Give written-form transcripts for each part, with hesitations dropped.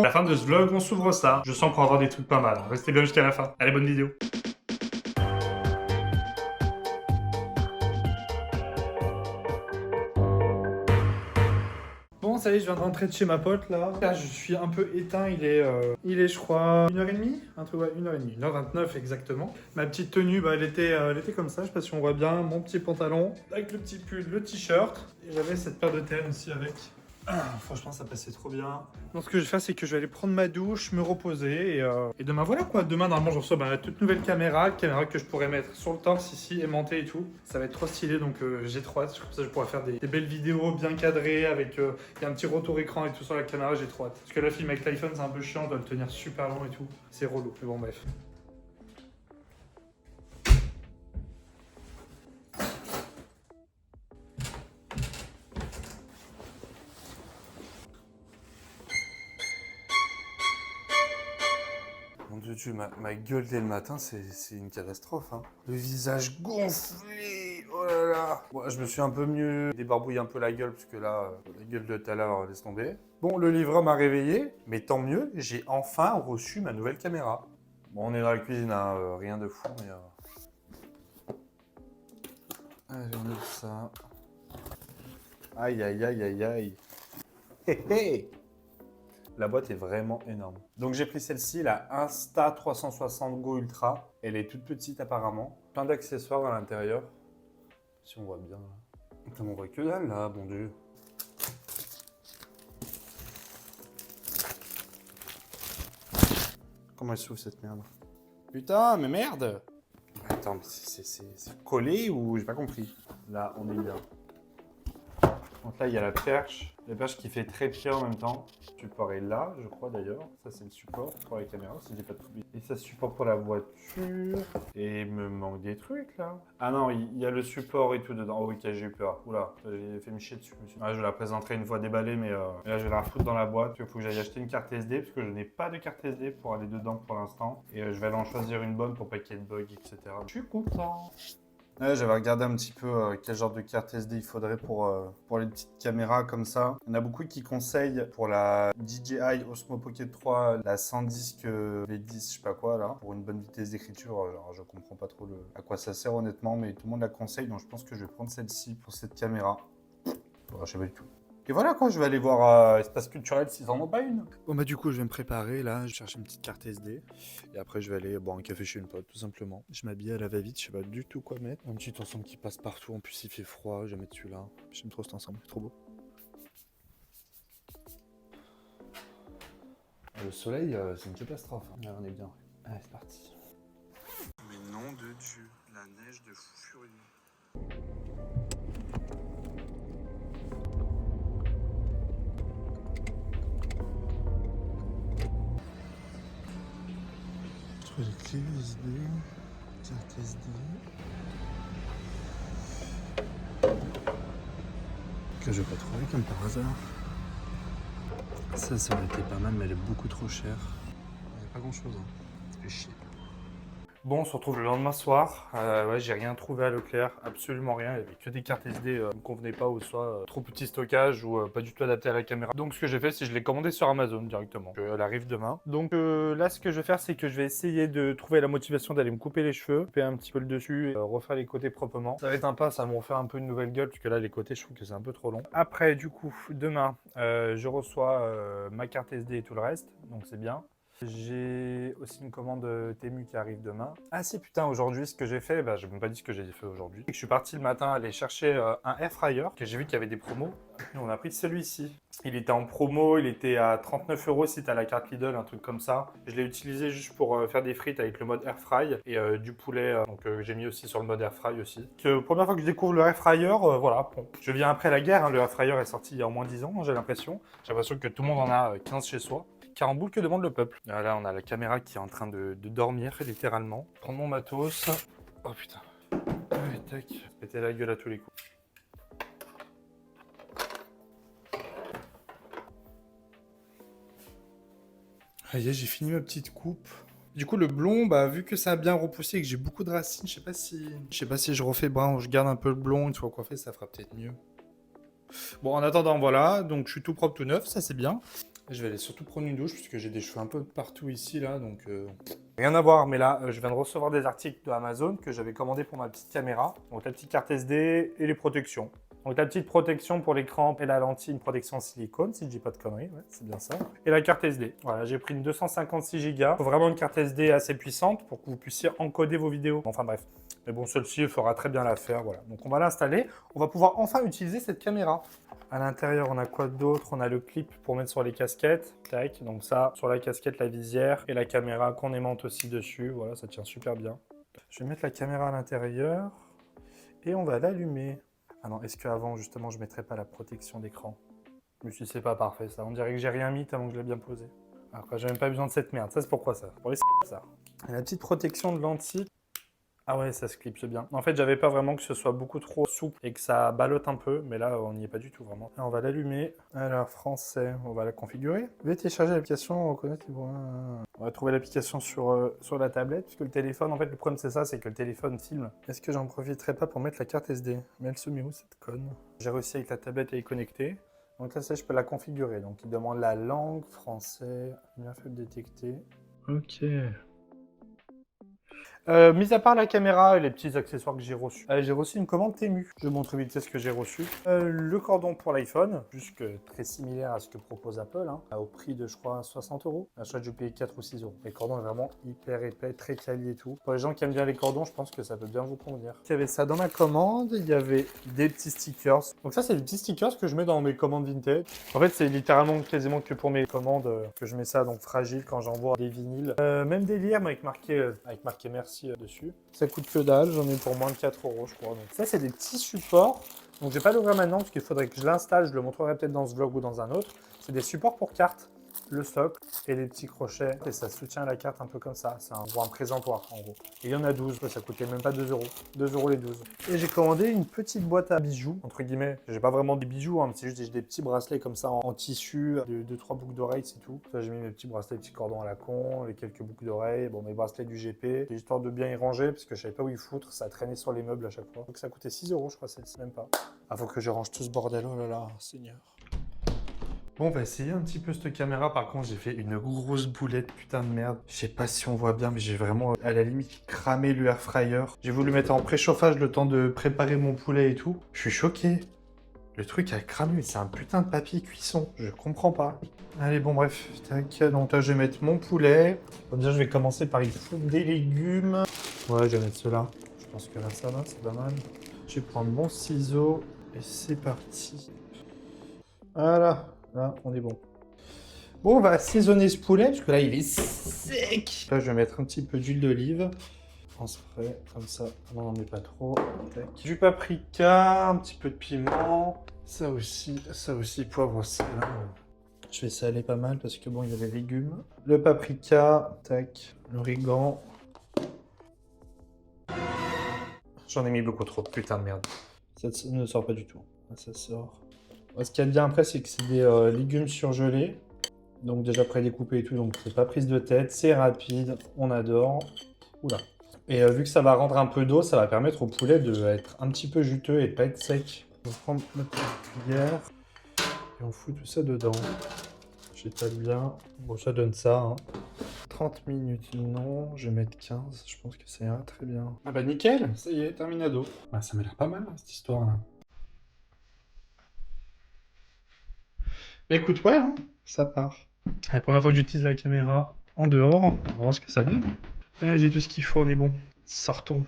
À la fin de ce vlog, on s'ouvre ça. Je sens qu'on va avoir des trucs pas mal. Restez bien jusqu'à la fin. Allez, bonne vidéo. Bon, ça y est, je viens de rentrer de chez ma pote là. Là, je suis un peu éteint. Il est je crois, 1h30. Un truc, ouais, 1h30. 1h29 exactement. Ma petite tenue, elle était comme ça. Je sais pas si on voit bien. Mon petit pantalon avec le petit pull, le t-shirt. Et j'avais cette paire de TN aussi avec. Franchement, ça passait trop bien. Donc, ce que je vais faire, c'est que je vais aller prendre ma douche, me reposer. Et demain, voilà quoi. Demain, normalement, je reçois la toute nouvelle caméra que je pourrais mettre sur le torse ici, aimanté et tout. Ça va être trop stylé. Donc, j'ai trop hâte. Comme ça, je pourrai faire des belles vidéos bien cadrées avec il y a un petit retour écran et tout sur la caméra. J'ai trop hâte. Parce que la film avec l'iPhone, c'est un peu chiant. On doit le tenir super long et tout. C'est relou. Mais bon, bref. Mon Dieu, ma gueule dès le matin, c'est une catastrophe. Hein. Le visage gonflé, oh là là. Bon, je me suis un peu mieux débarbouillé un peu la gueule, parce que là, la gueule de tout à l'heure, laisse tomber. Bon, le livreur m'a réveillé, mais tant mieux, j'ai enfin reçu ma nouvelle caméra. Bon, on est dans la cuisine, hein, rien de fou, mais... Allez, on ouvre ça. Aïe, aïe, aïe, aïe, aïe. Hé, hé. La boîte est vraiment énorme. Donc j'ai pris celle-ci, la Insta360 Go Ultra. Elle est toute petite apparemment. Plein d'accessoires à l'intérieur. Si on voit bien. Putain, on voit que dalle là, bon Dieu. Comment elle s'ouvre cette merde? Putain, mais merde! Attends, mais c'est collé ou j'ai pas compris? Là, on est bien. Donc là, il y a la perche qui fait trépied en même temps. Le support est là, je crois d'ailleurs. Ça, c'est le support pour la caméra, si j'ai pas de trouvé. Et ça, support pour la voiture. Et il me manque des trucs, là. Ah non, il y a le support et tout dedans. Oh, ok, j'ai eu peur. Oula, j'ai fait me chier dessus. Ah, je la présenterai une fois déballée, mais là, je vais la refoutre dans la boîte. Il faut que j'aille acheter une carte SD, parce que je n'ai pas de carte SD pour aller dedans pour l'instant. Et je vais aller en choisir une bonne pour pas qu'il y ait de bugs, etc. Je suis content. Ouais, j'avais regardé un petit peu quel genre de carte SD il faudrait pour les petites caméras comme ça. Il y en a beaucoup qui conseillent pour la DJI Osmo Pocket 3, la 110 V10, je sais pas quoi là, pour une bonne vitesse d'écriture. Alors je comprends pas trop à quoi ça sert honnêtement, mais tout le monde la conseille, donc je pense que je vais prendre celle-ci pour cette caméra. Bon, je sais pas du tout. Et voilà quoi, je vais aller voir Espace Culturel s'ils en ont pas une. Bon bah du coup je vais me préparer là, je cherche une petite carte SD. Et après je vais aller boire un café chez une pote tout simplement. Je m'habille à la va-vite, je sais pas du tout quoi mettre. Un petit ensemble qui passe partout, en plus il fait froid, je vais mettre celui-là. J'aime trop cet ensemble, c'est trop beau. Le soleil c'est une catastrophe. Hein. Là on est bien. Allez c'est parti. Mais nom de Dieu, la neige de fou furieux. Les clés USB, carte SD. Que je vais pas trouver comme par hasard. Ça aurait été pas mal, mais elle est beaucoup trop chère. Il n'y a pas grand chose, hein. Ça fait chier. Bon, on se retrouve le lendemain soir. Ouais, j'ai rien trouvé à Leclerc, absolument rien. Il n'y avait que des cartes SD qui me convenaient pas, ou soit trop petit stockage, ou pas du tout adapté à la caméra. Donc, ce que j'ai fait, c'est que je l'ai commandé sur Amazon directement. Elle arrive demain. Donc là, ce que je vais faire, c'est que je vais essayer de trouver la motivation d'aller me couper les cheveux, couper un petit peu le dessus, et refaire les côtés proprement. Ça va être sympa, ça va me refaire un peu une nouvelle gueule, parce que là, les côtés, je trouve que c'est un peu trop long. Après, du coup, demain, je reçois ma carte SD et tout le reste, donc c'est bien. J'ai aussi une commande Temu qui arrive demain. Ah si putain, aujourd'hui ce que j'ai fait, je n'ai même pas dit ce que j'ai fait aujourd'hui. Je suis parti le matin aller chercher un air fryer, que j'ai vu qu'il y avait des promos. Et on a pris celui-ci. Il était en promo, il était à 39 € si tu as la carte Lidl, un truc comme ça. Je l'ai utilisé juste pour faire des frites avec le mode air fry et du poulet, donc j'ai mis aussi sur le mode air fry aussi. Première fois que je découvre le air fryer, voilà. Bon, je viens après la guerre, hein, le air fryer est sorti il y a au moins 10 ans, j'ai l'impression. J'ai l'impression que tout le monde en a 15 chez soi. Caramboule, que demande le peuple? Là, on a la caméra qui est en train de dormir, littéralement. Prendre mon matos. Oh putain. Allez, tac. Péter la gueule à tous les coups. Ah, j'ai fini ma petite coupe. Du coup, le blond, vu que ça a bien repoussé et que j'ai beaucoup de racines, je sais pas si je refais brun ou je garde un peu le blond, une fois coiffé, ça fera peut-être mieux. Bon, en attendant, voilà. Donc, je suis tout propre, tout neuf, ça c'est bien. Je vais aller surtout prendre une douche puisque j'ai des cheveux un peu partout ici là, donc rien à voir. Mais là, je viens de recevoir des articles de Amazon que j'avais commandé pour ma petite caméra. Donc la petite carte SD et les protections. Donc la petite protection pour l'écran et la lentille, une protection en silicone, si je dis pas de conneries, ouais, c'est bien ça. Et la carte SD. Voilà, j'ai pris une 256 Go. Il faut vraiment une carte SD assez puissante pour que vous puissiez encoder vos vidéos. Enfin bref. Mais bon, celle-ci fera très bien l'affaire, voilà. Donc on va l'installer. On va pouvoir enfin utiliser cette caméra. À l'intérieur, on a quoi d'autre? On a le clip pour mettre sur les casquettes. Tac, donc ça, sur la casquette, la visière et la caméra qu'on aimante aussi dessus. Voilà, ça tient super bien. Je vais mettre la caméra à l'intérieur et on va l'allumer. Ah non, est-ce qu'avant, justement, je ne mettrais pas la protection d'écran? Je me suis dit, c'est pas parfait ça. On dirait que j'ai rien mis tellement que je l'ai bien posé. Après, j'ai même pas besoin de cette merde. Ça, c'est pourquoi ça? Pour les ça. Et la petite protection de lentille. Ah ouais, ça se clipse bien. En fait, j'avais pas vraiment que ce soit beaucoup trop souple et que ça ballotte un peu, mais là, on n'y est pas du tout vraiment. Alors, on va l'allumer. Alors, français, on va la configurer. Veuillez télécharger l'application, reconnaître les points. On va trouver l'application sur la tablette, puisque le téléphone, en fait, le problème c'est ça, c'est que le téléphone filme. Est-ce que j'en profiterai pas pour mettre la carte SD? Mais elle se met où, cette conne? J'ai réussi avec la tablette à y connecter. Donc là, ça, je peux la configurer. Donc, il demande la langue, français, bien fait de détecter. Ok. Mis à part la caméra et les petits accessoires que j'ai reçu une commande Temu. Je vais montrer vite fait ce que j'ai reçu. Le cordon pour l'iPhone, juste très similaire à ce que propose Apple, hein, au prix de, je crois, 60 €. À chaque fois, je paye 4 ou 6 €. Le cordon est vraiment hyper épais, très quali et tout. Pour les gens qui aiment bien les cordons, je pense que ça peut bien vous convenir. Il y avait ça dans ma commande, il y avait des petits stickers. Donc ça, c'est des petits stickers que je mets dans mes commandes vintage. En fait, c'est littéralement quasiment que pour mes commandes que je mets ça, donc fragile quand j'envoie des vinyles. Même des lières, mais avec marqué merci dessus. Ça coûte que dalle, j'en ai pour moins de 4 € je crois. Donc ça, c'est des petits supports. Donc je vais pas l'ouvrir maintenant parce qu'il faudrait que je l'installe, je le montrerai peut-être dans ce vlog ou dans un autre. C'est des supports pour cartes, le socle et les petits crochets. Et ça soutient la carte un peu comme ça. C'est un présentoir en gros. Et il y en a 12, ça coûtait même pas 2 €. 2 € les 12. Et j'ai commandé une petite boîte à bijoux, entre guillemets. J'ai pas vraiment des bijoux, hein, c'est juste des petits bracelets comme ça en tissu, de 2-3 boucles d'oreilles, c'est tout. Ça, j'ai mis mes petits bracelets, petits cordons à la con, les quelques boucles d'oreilles, bon, mes bracelets du GP, histoire de bien y ranger, parce que je savais pas où y foutre, ça traînait sur les meubles à chaque fois. Donc ça coûtait 6 € je crois, celle-ci, même pas. Ah, faut que je range tout ce bordel, oh là là, Seigneur. Bon, on va essayer un petit peu cette caméra. Par contre, j'ai fait une grosse boulette, putain de merde. Je sais pas si on voit bien, mais j'ai vraiment, à la limite, cramé le air fryer. J'ai voulu mettre en préchauffage le temps de préparer mon poulet et tout. Je suis choqué. Le truc a cramé, c'est un putain de papier cuisson. Je comprends pas. Allez, bon, bref. Tac. Donc là, je vais mettre mon poulet. Bon, déjà, je vais commencer par y foutre des légumes. Ouais, je vais mettre ceux-là. Je pense que là, ça va, c'est pas mal. Je vais prendre mon ciseau. Et c'est parti. Voilà. Là, on est bon. Bon, on va assaisonner ce poulet, parce que là, il est sec. Là, je vais mettre un petit peu d'huile d'olive. En spray, comme ça. On n'en met pas trop. Tac. Du paprika, un petit peu de piment. Ça aussi, poivre aussi. Là. Je vais saler pas mal, parce que bon, il y a les légumes. Le paprika, tac. L'origan. J'en ai mis beaucoup trop, putain de merde. Ça ne sort pas du tout. Ça sort. Ce qu'il y a de bien après, c'est que c'est des légumes surgelés. Donc déjà prédécoupés et tout, donc c'est pas prise de tête, c'est rapide, on adore. Oula. Et vu que ça va rendre un peu d'eau, ça va permettre au poulet d'être un petit peu juteux et de pas être sec. On prend notre cuillère et on fout tout ça dedans. J'étale bien. Bon, ça donne ça. Hein. 30 minutes, non, je vais mettre 15, je pense que ça ira très bien. Ah bah nickel, ça y est, terminado. Bah ça m'a l'air pas mal, hein, cette histoire-là. Bah écoute, ouais, hein, ça part. La première fois que j'utilise la caméra en dehors, on va voir ce que ça donne. J'ai tout ce qu'il faut, on est bon. Sortons.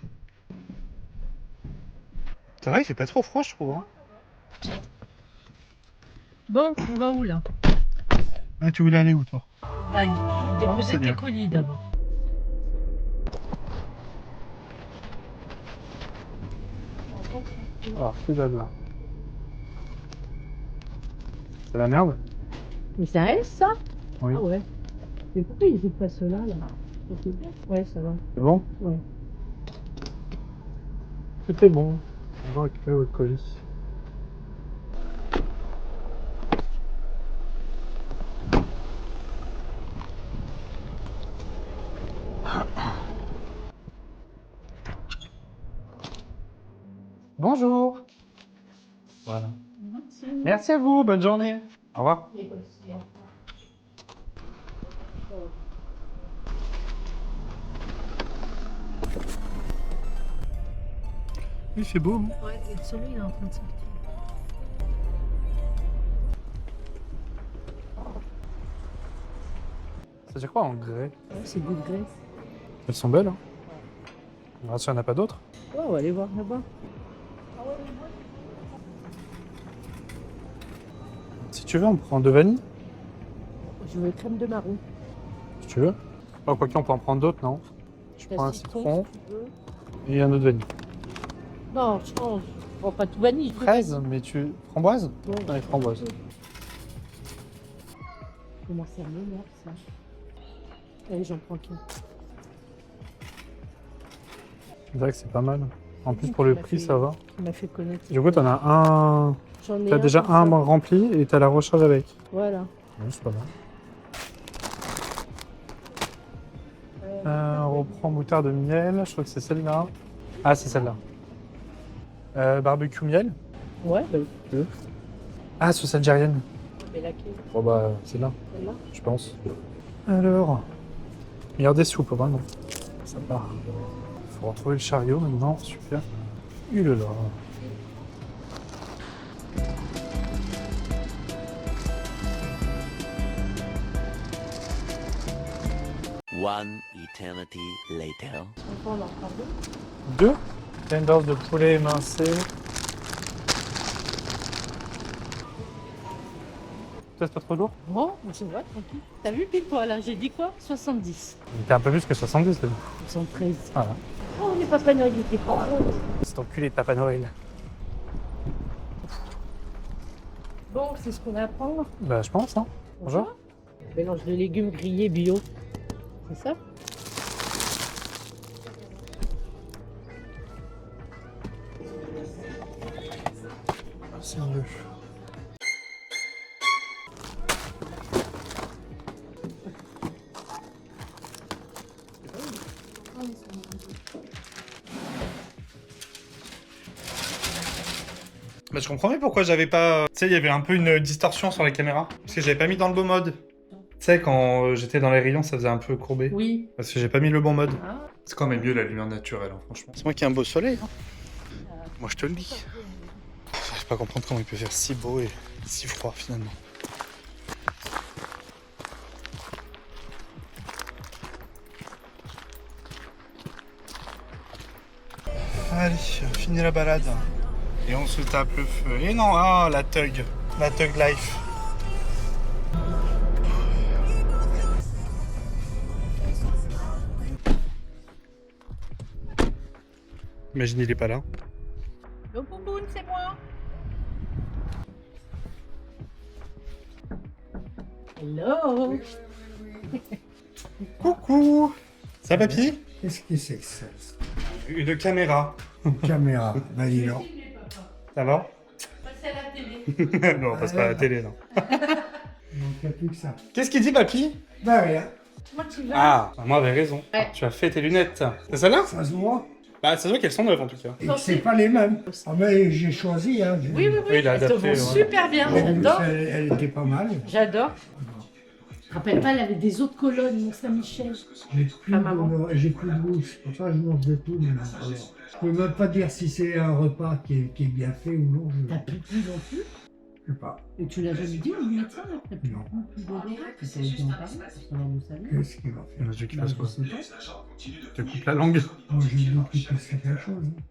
C'est vrai, il fait pas trop froid, je trouve. Hein. Bon, on va où là? Ah, tu voulais aller où, toi? Allez, déposer tes colis d'abord. Ah, c'est là. C'est la merde? Mais ça reste ça? Oui. Ah ouais. Mais pourquoi ils font pas cela là? Ouais, ça va. C'est bon? Ouais. C'était bon. On va récupérer votre colis. Bonjour. Voilà. Merci à vous, bonne journée. Au revoir. Il fait beau. Hein. Ouais, et le soleil il est en train de sortir. Ça dit quoi en grès? Ouais, c'est du grès. Elles sont belles. Hein. On verra s'il n'y en a pas d'autres. Ouais, on va aller voir là-bas. Si tu veux, on prend 2 vanilles. Je veux crème de marron. Si tu veux. Oh, quoique, on peut en prendre d'autres, non? Je prends un citron si tu veux. et un autre vanille. Non, je change. Je prends pas tout vanille. je veux Fraise, mais tu. Framboise? vanille. Ouais. Allez, framboise. Comment ça m'énerve ça? Allez, j'en prends qu'un. C'est vrai que c'est pas mal. En plus, pour le prix, ça va. Il m'a fait connaître. Du coup, t'en as un. J'en ai T'as déjà comme un ça. rempli et t'as la recharge avec. Voilà. Ouais, c'est pas mal. On reprend moutarde de miel. Je crois que c'est celle-là. Ah, c'est celle-là. Barbecue miel. Ouais, bah, Ah, sauce algérienne. mais laquelle? Bon, bah, c'est là, Celle-là? je pense. Alors. Meilleur des soupes, vraiment. Ça part. Faut retrouver le chariot maintenant. Super. Là. One eternity later. On en prend deux. 2 tenders de poulet émincé. Ça, c'est pas trop lourd? Bon, je vois, tranquille. T'as vu pile poil là? J'ai dit quoi? 70. T'es un peu plus que 70, t'as vu. 73. Voilà. Oh, on n'est pas Papa Noël, il était trop gros. C'est enculé de Papa Noël. Bon, c'est ce qu'on a à prendre. Bah, je pense, hein. Bonjour. Mélange de légumes grillés bio. C'est ça? C'est mieux. Bah, je comprends mieux pourquoi j'avais pas. Tu sais, il y avait un peu une distorsion sur la caméra. Parce que j'avais pas mis dans le bon mode. Tu sais, quand j'étais dans les rayons, ça faisait un peu courbé. Oui. Parce que j'ai pas mis le bon mode. Ah. C'est quand même mieux la lumière naturelle, hein, franchement. C'est moi qui ai un beau soleil. Hein. Moi, je te le dis. J'arrive pas à comprendre comment il peut faire si beau et si froid finalement. Allez, fini la balade. Et on se tape le feu. Et non, ah, la Tug Life. Imagine, il est pas là. Le bouboune, c'est moi. Hello. Coucou. Ça va, papy? Qu'est-ce que c'est que ça? Une caméra. Une caméra. Bah dis donc. Ça va? Passez à la télé. Non, on passe pas à la télé, non. Donc il n'y a plus que ça. Qu'est-ce qu'il dit, papy? Bah rien. Moi, tu vas. Ah, moi, avait raison. Ouais. Tu as fait tes lunettes. C'est celle-là? Ça se voit. Bah, ça se voit qu'elles sont neuves, en tout cas. Et que c'est pas les mêmes. Ah mais j'ai choisi. Hein. Oui, oui, oui. Oui, il a Elles te adapté, vont ouais. super bien. En plus, J'adore. elle était pas mal. J'adore. Je me rappelle pas, elle avait des autres colonnes, Mont Saint-Michel. J'ai plus de goût. C'est pour ça que je mange de tout maintenant. Alors, je peux même pas dire si c'est un repas qui est bien fait ou non. T'as plus de non plus. Je sais pas. Et tu l'as jamais dit au médecin, là? T'as plus Non. plus d'odorat. Tu t'avais dit en parler pour savoir d'où ça vient. Qu'est-ce qu'il va faire? Vas-y, qu'il Bah, fasse quoi? je sais pas. Tu te coupes la langue. Moi j'ai dit que c'est quelque chose. Hein.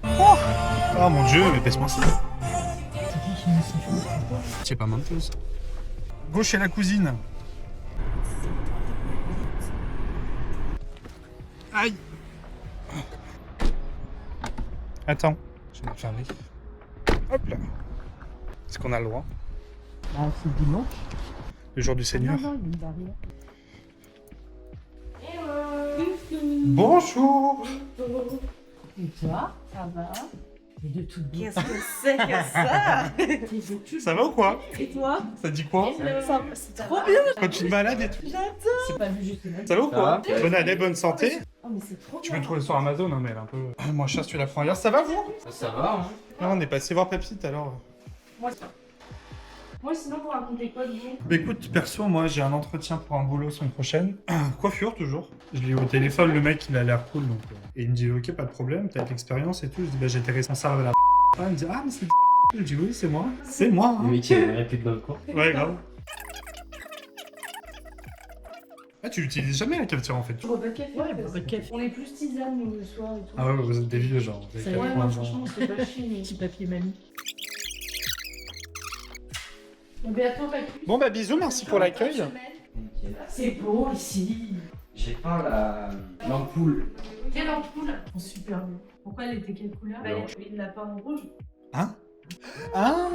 Oh mon dieu, mais baisse-moi ça. C'est pas menteuse. Gauche et la cousine. Aïe. Attends, je vais me fermer. Hop là. Est-ce qu'on a le droit? Ah, c'est dimanche. Le jour du Seigneur. Non, non, il y a une barrière. Bonjour. Et toi, ça va? C'est de tout bout. Qu'est-ce que c'est que ça? Ça va ou quoi? Et toi? Ça dit quoi? C'est trop bien. Quand tu te malades et tout. C'est pas vu juste là. Ça va ou quoi? Bonne année, bonne santé. Oh mais c'est trop Tu bien. peux le trouver sur Amazon, hein, mais elle est un peu moins chère si tu la prends ailleurs. Ça va vous? Ça va, hein. Non, on est passé voir Papy tout à l'heure. Moi, sinon, vous racontez quoi de vous? Bah écoute, perso, moi j'ai un entretien pour un boulot semaine prochaine. Coiffure toujours. Je l'ai eu au téléphone, le mec il a l'air cool donc. Et il me dit ok, pas de problème, t'as de l'expérience et tout. Je dis bah j'étais responsable à la. Il me dit ah mais c'est. Je dis oui, c'est moi. C'est moi. Hein. Le mec, il aurait plus de balcon. Ouais, grave. Ah, tu l'utilises jamais la cafetière en fait. On boit pas de café. Ouais, on boit pas de café. On est plus tisane, nous, le soir et tout. Ah ouais, vous êtes des vieux genre. Ça va, moi, franchement, c'est pas chier, les petits papiers mamie. Mais attends, Papy. Bon bah bisous, merci pour l'accueil. C'est beau ici. J'ai pas l'ampoule. Quelle ampoule? Oh, super beau. Pourquoi elle était quelle couleur? Bah, il l'a pas en rouge. Hein? Ah,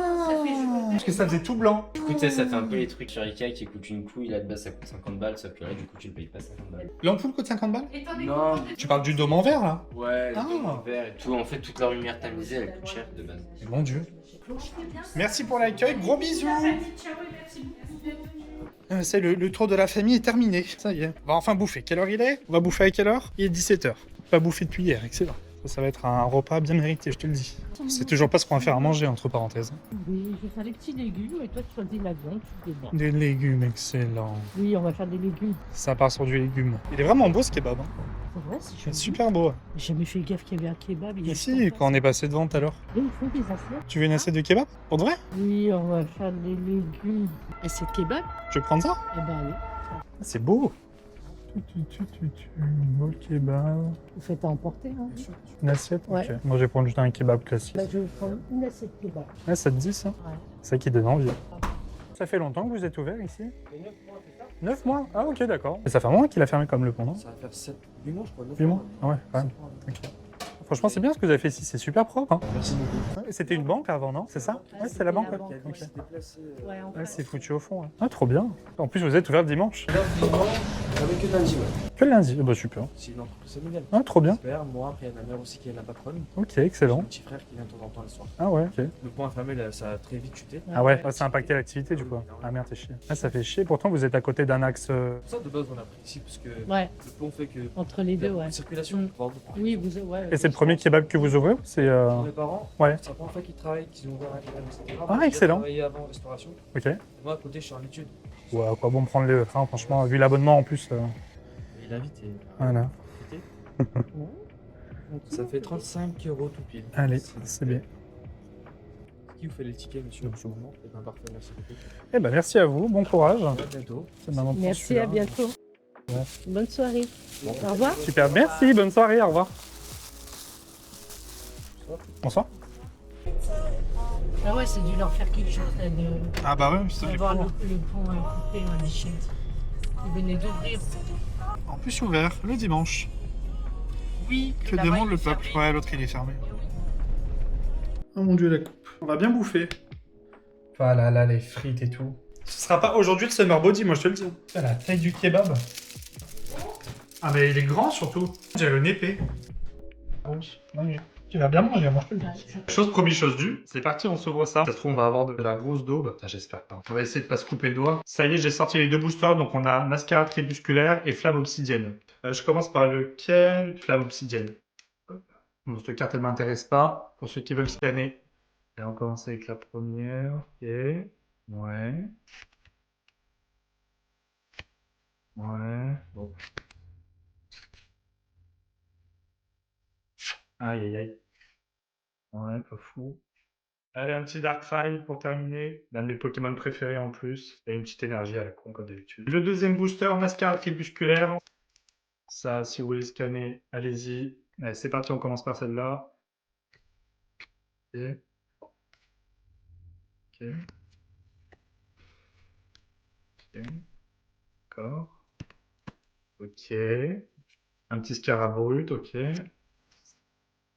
parce que ça faisait tout blanc. Du coup, tu sais, ça fait un peu les trucs sur Ikea qui coûtent une couille. Là, de base, ça coûte 50 balles, sauf que là, du coup, tu le payes pas 50 balles. L'ampoule coûte 50 balles? Non. Tu parles du dôme en verre là? Ouais, Ah. le vert et tout. En fait, toute la lumière tamisée, elle coûte cher de base. Mon dieu. Merci pour l'accueil, gros bisous. C'est le tour de la famille est terminé. Ça y est. On va enfin bouffer. Quelle heure il est? On va bouffer à quelle heure? Il est 17h. Pas bouffé depuis hier, excellent. Ça va être un repas bien mérité, je te le dis. C'est toujours pas ce qu'on va faire à manger, entre parenthèses. Oui, je vais faire des petits légumes et toi tu choisis la viande, tu débat. Des légumes, excellent. Oui, on va faire des légumes. Ça part sur du légume. Il est vraiment beau ce kebab. Hein. C'est vrai, c'est C'est joli. super beau. J'ai jamais fait gaffe qu'il y avait un kebab. Mais si, quand on est passé devant tout à l'heure. Oui, il faut des assiettes. Tu veux une assiette de kebab? Pour de vrai? Oui, on va faire des légumes. Assiette kebab? Tu veux prendre ça? Eh ben oui. C'est beau. Beau kebab. Vous faites à emporter, hein? Une assiette? Ouais. Ok. Moi je vais prendre juste un kebab classique. Bah, je vais prendre une assiette kebab. Ouais, ça te dit ça? Ouais. C'est ça qui donne envie. Ça fait longtemps que vous êtes ouvert ici? 9 mois? Ah ok, d'accord. Et ça fait un mois qu'il a fermé comme le pont, non? Ça va faire 8 mois, je crois. 8 mois? Ah ouais, quand même. Ok. Franchement, c'est bien ce que vous avez fait ici, c'est super propre. Hein. Merci beaucoup. Ouais, c'était une banque avant, non? C'est ça? Ouais, c'était la banque. la banque, Ok. s'est déplacé. Ouais, en Ouais, fait. c'est foutu au fond. Ouais. Ah, trop bien. En plus, vous êtes ouvert le dimanche. Avec que lundi, ouais. Que le lundi? Bah super. C'est une entreprise familiale. Ah, trop bien. Super, moi, après, il y a ma mère aussi qui est la patronne. Ok, excellent. Mon petit frère qui vient de temps en temps le soir. Ah ouais, ok. Le point infirmé, là, ça a très vite chuté. Ah ouais, ça a impacté l'activité du coup. Ah merde, t'es chier. Ah, ça fait chier. Pourtant, vous êtes à côté d'un axe. Ça, de base, on a pris ici parce que Ouais, le pont fait que. entre les deux, ouais. La circulation, on va beaucoup. Oui, vous ouais. Et c'est le premier kebab que vous ouvrez ou c'est. Pour mes parents, Ouais. c'est la première fois qu'ils travaillent, qu'ils ont ouvert un kebab, etc. Ah, J'ai excellent. travaillé avant en restauration. Ok. Moi, à côté, je suis en études. Ouais, à quoi bon prendre les. Enfin, franchement, vu l'abonnement en plus. Il invite et. Voilà. Ça fait 35 € tout pile. Allez, c'est bien. Qui vous fait les tickets, monsieur? C'est bon. Eh ben, parfait, merci beaucoup. Eh ben, merci à vous. Bon courage. À bientôt. C'est maman pour Merci, celui-là. à bientôt. Ouais. Bonne soirée. Au revoir. Super, merci. Bonne soirée. Au revoir. Bonsoir. Ah ouais, c'est dû leur faire quelque chose là, de Ah bah ouais, c'est d'avoir le pont coupé à l'échelle. Ils venaient d'ouvrir. En plus ouvert le dimanche. Oui. Que demande le peuple? Ouais, l'autre il est fermé. Oh mon dieu, la coupe. On va bien bouffer. Ah là là, les frites et tout. Ce sera pas aujourd'hui le summer body, moi je te le dis. Ah, la taille du kebab. Ah mais il est grand surtout. J'ai le népé. Tu vas bien manger, moi je te le dis. Chose promis, chose due. C'est parti, on s'ouvre ça. Ça se trouve, on va avoir de la grosse daube. Ça, j'espère pas. On va essayer de pas se couper le doigt. Ça y est, j'ai sorti les deux boosters. Donc on a mascara crépusculaire et flamme obsidienne. Je commence par lequel? Flamme obsidienne. Bon, cette carte, elle m'intéresse pas. Pour ceux qui veulent scanner. Et on commence avec la première. Ok. Ouais. Ouais. Bon. Aïe aïe aïe. Ouais, pas fou. Allez, un petit Darkrai pour terminer. L'un de mes Pokémon préférés en plus. Et une petite énergie à la con comme d'habitude. Le deuxième booster, mascara crépusculaire. Ça, si vous voulez scanner, allez-y. Allez, c'est parti, on commence par celle-là. Ok. Ok. Ok. D'accord. Ok. Un petit Scarabrut, ok.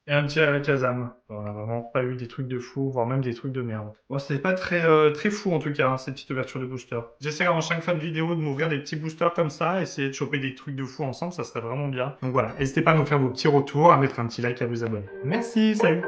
Et un petit Alakazam. On a vraiment pas eu des trucs de fou, voire même des trucs de merde. Bon, c'était pas très, très fou en tout cas, hein, cette petite ouverture de booster. J'essaierai en chaque fin de vidéo de m'ouvrir des petits boosters comme ça, essayer de choper des trucs de fou ensemble, ça serait vraiment bien. Donc voilà, n'hésitez pas à nous faire vos petits retours, à mettre un petit like, à vous abonner. Merci, salut!